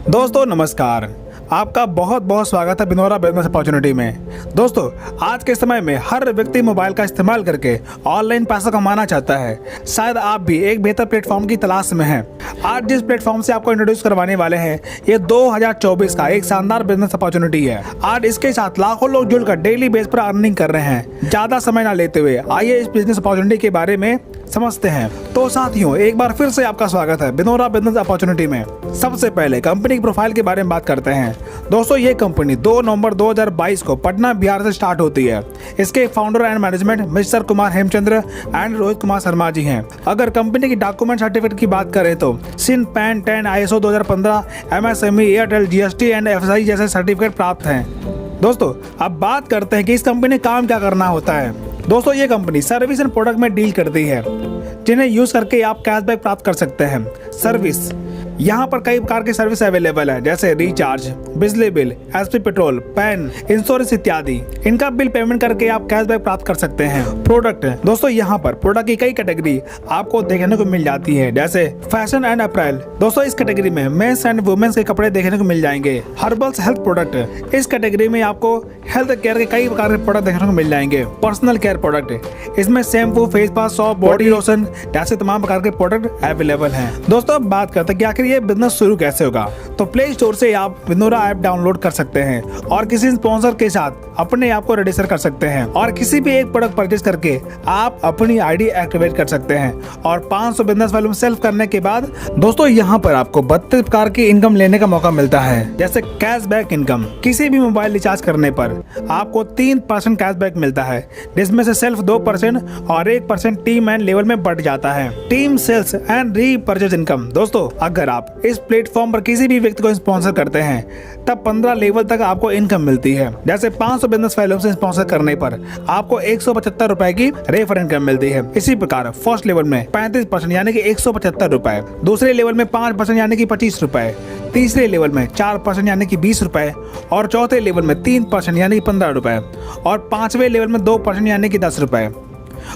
दोस्तों नमस्कार, आपका बहुत बहुत स्वागत है बिनोरा बिजनेस अपॉर्चुनिटी में। दोस्तों आज के समय में हर व्यक्ति मोबाइल का इस्तेमाल करके ऑनलाइन पैसा कमाना चाहता है। शायद आप भी एक बेहतर प्लेटफॉर्म की तलाश में हैं। आज जिस प्लेटफॉर्म से आपको इंट्रोड्यूस करवाने वाले हैं ये 2024 का एक शानदार बिजनेस अपॉर्चुनिटी है। आज इसके साथ लाखों लोग जुड़कर डेली बेस पर अर्निंग कर रहे हैं। ज्यादा समय ना लेते हुए आइए इस बिजनेस अपॉर्चुनिटी के बारे में समझते हैं। तो साथियों एक बार फिर से आपका स्वागत है बिनोरा बिजनेस अपॉर्चुनिटी में। सबसे पहले कंपनी की प्रोफाइल के बारे में बात करते हैं। दोस्तों ये कंपनी 2 नवंबर 2022 को पटना बिहार से स्टार्ट होती है। इसके founder and management Mister Kumar Hemchandra and Rohit Kumar Sharma ji हैं। अगर कंपनी की डॉक्यूमेंट सर्टिफिकेट की बात करें तो CIN PAN 10 ISO 2015 MSME Airtel GST and FSI जैसे सर्टिफिकेट प्राप्त हैं। दोस्तों अब बात करते हैं कि इस कंपनी में काम क्या करना होता है। दोस्तों ये कंपनी सर्विस एंड प्रोडक्ट में डील करती है जिन्हें यूज करके आप कैशबैक प्राप्त कर सकते हैं। सर्विस यहाँ पर कई प्रकार की सर्विस अवेलेबल है जैसे रिचार्ज, बिजली bill, SP petrol, pan, insurance इत्यादि। इनका बिल पेमेंट करके आप कैशबैक प्राप्त कर सकते हैं। प्रोडक्ट दोस्तों यहाँ पर प्रोडक्ट की कई कैटेगरी आपको देखने को मिल जाती है जैसे फैशन एंड अपैरल। दोस्तों इस कैटेगरी में मेंस एंड वुमेन्स के कपड़े देखने को मिल जाएंगे। हर्बल्स हेल्थ प्रोडक्ट, इस कैटेगरी में आपको हेल्थ केयर के कई प्रकार के प्रोडक्ट देखने को मिल जाएंगे। पर्सनल केयर प्रोडक्ट, इसमें shampoo, face wash, shop, body lotion जैसे तमाम प्रकार के प्रोडक्ट अवेलेबल हैं। दोस्तों अब बात करते हैं कि आखिर ये बिजनेस शुरू कैसे होगा। तो प्ले स्टोर से आप बिनोरा ऐप डाउनलोड कर सकते हैं और किसी स्पॉन्सर के साथ अपने आप को रजिस्टर कर सकते हैं और किसी भी एक प्रोडक्ट परचेज करके आप अपनी ID एक्टिवेट कर सकते हैं और 500 बिजनेस वॉल्यूम सेल्फ करने के बाद दोस्तों यहाँ पर आपको 32 प्रकार की इनकम लेने का मौका मिलता है। जैसे कैशबैक इनकम, किसी भी मोबाइल रिचार्ज करने पर आपको 3% कैशबैक मिलता है जिसमें से सेल्फ 2% और 1% टीम एंड लेवल में बढ़ जाता है। Team sales and repurchase income, दोस्तों अगर आप इस प्लेटफॉर्म पर किसी भी व्यक्ति को स्पॉन्सर करते हैं तब 15 लेवल तक आपको इनकम मिलती है। जैसे 500 बिजनेस वॉल्यूम से स्पॉन्सर करने पर आपको 175 रुपए की रेफर इनकम मिलती है। इसी प्रकार फर्स्ट लेवल में 35% यानी कि 175 रुपए, दूसरे लेवल में 5% यानी कि 25 रुपए, तीसरे लेवल में 4% यानी कि 20 रुपए और चौथे लेवल में 3% यानी कि 15 रुपए और 5वें लेवल में 2% यानी कि 10 रुपए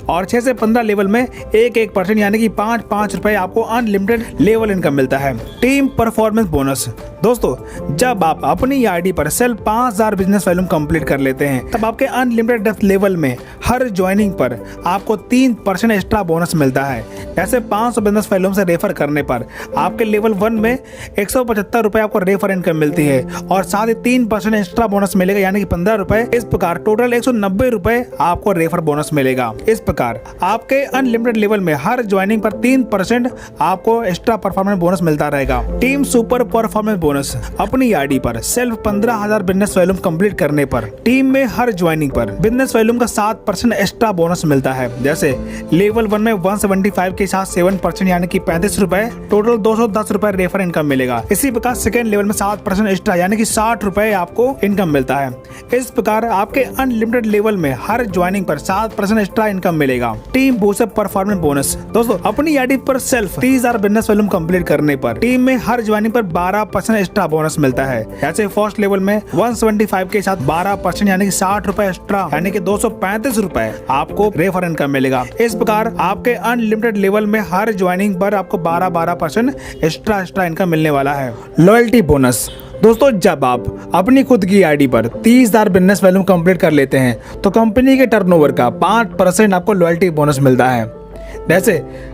और 6 से 15 लेवल में 1% यानी कि 5 रुपए आपको अनलिमिटेड लेवल इनकम मिलता है। टीम परफॉर्मेंस बोनस, दोस्तों जब आप अपनी ID पर सेल्फ 5000 बिजनेस वॉल्यूम कंप्लीट कर लेते हैं तब आपके अनलिमिटेड डेप्थ लेवल में हर ज्वाइनिंग पर आपको 3% एक्स्ट्रा बोनस मिलता है। जैसे 500 बिजनेस वॉल्यूम से रेफर करने पर आपके लेवल 1 में 175 रुपए आपको रेफर इनकम मिलती है और साथ ही 3% एक्स्ट्रा बोनस मिलेगा यानी कि 15 रुपए। इस प्रकार टोटल 190 रुपए आपको रेफर बोनस मिलेगा। इस प्रकार आपके अनलिमिटेड लेवल में हर ज्वाइनिंग पर 3% आपको एक्स्ट्रा परफॉर्मेंस बोनस मिलता रहेगा। टीम सुपर परफॉर्मेंस बोनस, अपनी ID पर सेल्फ 15,000 बिजनेस वॉल्यूम कंप्लीट करने पर टीम में हर ज्वाइनिंग पर बिजनेस वॉल्यूम का 7% एक्स्ट्रा बोनस मिलता है। जैसे लेवल 1 में 175 के साथ 7% यानी कि 35 रुपए, टोटल 210 रुपए रेफर इनकम मिलेगा। इसी प्रकार सेकेंड लेवल में 7% एक्स्ट्रा यानी कि 60 रुपए आपको इनकम मिलता है। इस प्रकार आपके अनलिमिटेड लेवल में हर ज्वाइनिंग पर 7% एक्स्ट्रा इनकम मिलेगा। टीम बूस्टअप परफॉर्मेंस बोनस, दोस्तों अपनी ID पर सेल्फ 30,000 बिजनेस वॉल्यूम कंप्लीट करने पर टीम में हर ज्वाइनिंग पर 12% एक्स्ट्रा बोनस मिलता है। जैसे फर्स्ट लेवल में 175 के साथ 12% यानी कि 60 रुपए एक्स्ट्रा यानी कि 235 रुपए आपको रेफर इनकम मिलेगा। इस प्रकार आपके अनलिमिटेड लेवल में हर ज्वाइनिंग पर आपको 12% एक्स्ट्रा इनकम मिलने वाला है। लॉयल्टी बोनस, दोस्तों जब आप अपनी खुद की ID पर 30,000 बिजनेस वॉल्यूम कंप्लीट कर लेते हैं तो कंपनी के टर्नओवर का 5% आपको लॉयल्टी बोनस मिलता है। जैसे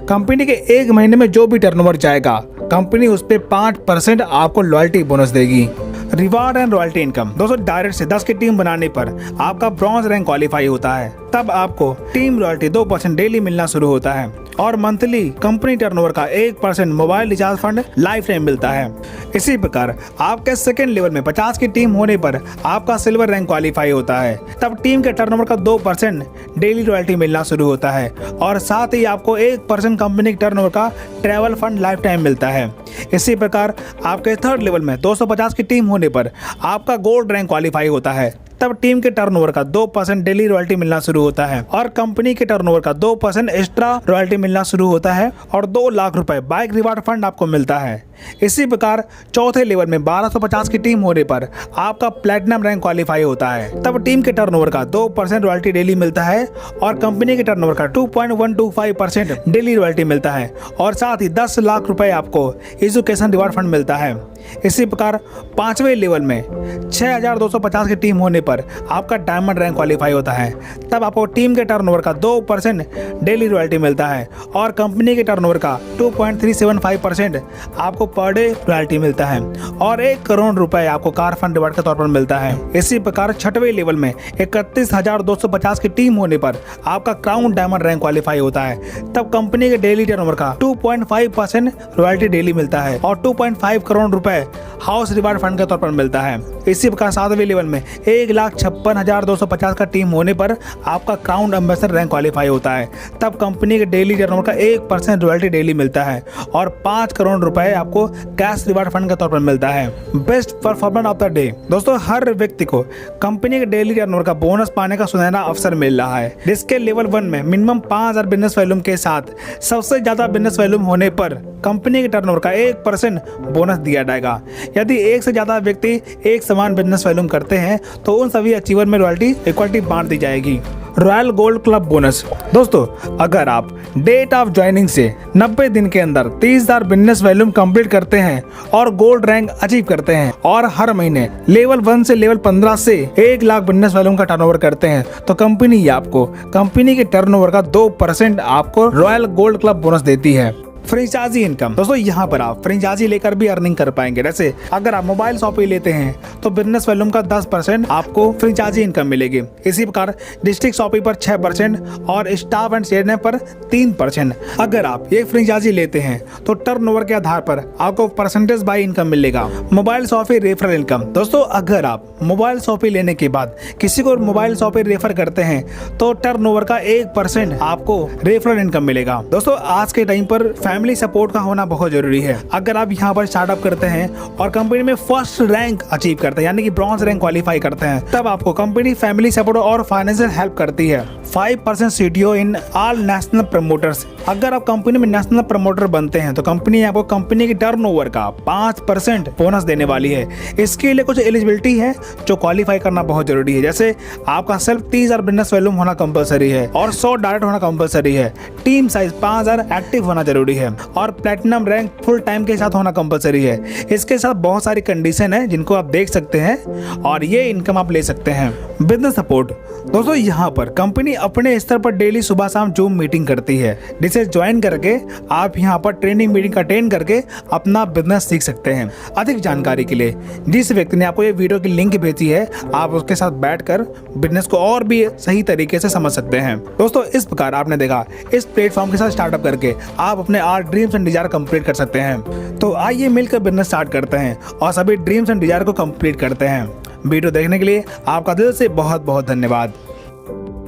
कंपनी के 1 महीने में जो भी टर्नओवर जाएगा कंपनी उस पे 5% आपको लॉयल्टी बोनस देगी। रिवार्ड एंड रॉयल्टी इनकम, दोस्तों डायरेक्ट से 10 की टीम बनाने पर आपका ब्रॉन्ज रैंक क्वालिफाई होता है तब आपको टीम रॉयल्टी 2% डेली मिलना शुरू होता है और मंथली कंपनी टर्नओवर का 1% mobile recharge fund life time मिलता है। इसी प्रकार आपके सेकेंड लेवल में 50 की टीम होने पर आपका सिल्वर रैंक क्वालिफाई होता है तब टीम के टर्नओवर का 2% डेली रॉयल्टी मिलना शुरू होता है और साथ ही आपको 1% कंपनी के टर्नओवर का ट्रैवल फंड लाइफ टाइम मिलता है। इसी प्रकार आपके थर्ड लेवल में 250 की टीम होने पर आपका गोल्ड रैंक क्वालिफाई होता है तब टीम के टर्नओवर का 2% डेली रॉयल्टी मिलना शुरू होता है और कंपनी के टर्नओवर का 2% एक्स्ट्रा रॉयल्टी मिलना शुरू होता है और 2 लाख रुपए बाइक रिवार्ड फंड आपको मिलता है। इसी प्रकार चौथे लेवल में 1250 की टीम होने पर आपका प्लैटिनम रैंक क्वालिफाई होता है। तब टीम के टर्नओवर का 2% रॉयल्टी डेली मिलता है और कंपनी के टर्नओवर का 2.125% डेली रॉयल्टी मिलता है और साथ ही 10 लाख रुपए आपको एजुकेशन रिवार्ड फंड मिलता है। इसी प्रकार पांचवें लेवल में 6250 की टीम होने पर आपका डायमंड रैंक क्वालिफाई होता है। तब आपको टीम के टर्नओवर का 2% डेली रॉयल्टी मिलता है और कंपनी के टर्नओवर का 2.375% आपको पर डे रॉयल्टी मिलता है और 1 करोड़ रुपए आपको कार फंड रिवार्ड के तौर पर मिलता है। इसी प्रकार छठवें लेवल में 31,250 की टीम होने पर आपका क्राउन डायमंड रैंक क्वालिफाई होता है। तब कंपनी के डेली टर्नओवर का 2.5% रॉयल्टी डेली मिलता है और 2.5 करोड़ रुपए हाउस रिवार्ड फंड के तौर पर मिलता है। इसी प्रकार सातवें लेवल में 1,56,250 का टीम होने पर आपका क्राउन एम्बेसडर रैंक क्वालिफाई होता है। तब कंपनी के डेली टर्नओवर का 1% रॉयल्टी डेली मिलता है और 5 करोड़ रुपए आपको कैश रिवार्ड फंड के तौर पर मिलता है। Best performer of the day. दोस्तों हर व्यक्ति को कंपनी के डेली टर्नओवर का बोनस पाने का सुनहरा अवसर मिल रहा है, जिसके लेवल 1 में मिनिमम 5000 बिजनेस वॉल्यूम के साथ सबसे ज्यादा बिजनेस वॉल्यूम होने पर कंपनी के टर्नओवर का 1% बोनस दिया जाएगा। यदि एक से ज्यादा व्यक्ति एक समान बिजनेस वॉल्यूम करते हैं तो उन सभी अचीवर में रॉयल्टी इक्वलिटी बांट दी जाएगी। Royal gold club bonus. दोस्तों अगर आप डेट ऑफ ज्वाइनिंग से 90 दिन के अंदर 30,000 बिजनेस वॉल्यूम कंप्लीट करते हैं और गोल्ड रैंक अचीव करते हैं और हर महीने लेवल 1 से लेवल 15 से 1 लाख बिजनेस वॉल्यूम का टर्नओवर करते हैं तो कंपनी आपको कंपनी के टर्नओवर का 2% आपको रॉयल गोल्ड क्लब बोनस देती है। Franchise income. दोस्तों यहाँ पर आप फ्रेंचाइजी लेकर भी अर्निंग कर पाएंगे। जैसे अगर आप मोबाइल शॉप लेते हैं तो बिजनेस वॉल्यूम का 10% आपको फ्रेंचाइजी इनकम मिलेगी। इसी प्रकार डिस्ट्रिक्ट शॉपिंग पर 6% और स्टाफ एंड शेयर पर 3%। अगर आप एक फ्रेंचाइजी लेते हैं तो टर्नओवर के आधार पर आपको परसेंटेज बाय इनकम मिलेगा। Mobile shopping referral income. दोस्तों अगर आप मोबाइल शॉपिंग लेने के बाद किसी को मोबाइल शॉपिंग रेफर करते हैं तो टर्नओवर का 1% आपको रेफरल इनकम मिलेगा। दोस्तों आज के टाइम पर फैमिली सपोर्ट का होना बहुत जरूरी है। अगर आप यहाँ पर स्टार्टअप करते हैं और कंपनी में फर्स्ट रैंक अचीव करते हैं यानी कि ब्रॉन्ज रैंक क्वालिफाई करते हैं तब आपको कंपनी फैमिली सपोर्ट और फाइनेंशियल हेल्प करती है। 5% CTO in all national promoters. अगर आप कंपनी में नेशनल प्रमोटर बनते हैं तो कंपनी आपको कंपनी की टर्नओवर का 5% बोनस देने वाली है। इसके लिए कुछ एलिजिबिलिटी है जो क्वालिफाई करना बहुत जरूरी है। जैसे आपका सिर्फ 30,000 बिजनेस वॉल्यूम होना कंपलसरी है और 100 डायरेक्ट होना कंपलसरी है। टीम साइज 5000 एक्टिव होना जरूरी है और प्लैटिनम रैंक फुल टाइम के साथ होना कंपलसरी है। इसके साथ बहुत सारी कंडीशन है जिनको आप देख सकते हैं और ये इनकम आप ले सकते हैं। Business support. दोस्तों यहाँ पर कंपनी अपने स्तर पर डेली सुबह शाम जूम मीटिंग करती है, जिसे ज्वाइन करके आप यहाँ पर ट्रेनिंग मीटिंग अटेंड करके अपना बिजनेस सीख सकते हैं। अधिक जानकारी के लिए जिस व्यक्ति ने आपको ये वीडियो की लिंक भेजी है आप उसके साथ बैठकर बिजनेस को और भी सही तरीके से समझ सकते हैं। दोस्तों इस प्रकार आपने देखा इस प्लेटफॉर्म के साथ स्टार्टअप करके आप अपने ड्रीम्स एंड डिजायर कंप्लीट कर सकते हैं। तो आइए मिलकर बिजनेस स्टार्ट करते हैं और सभी ड्रीम्स एंड डिजायर को कंप्लीट करते हैं। वीडियो देखने के लिए आपका दिल से बहुत बहुत धन्यवाद।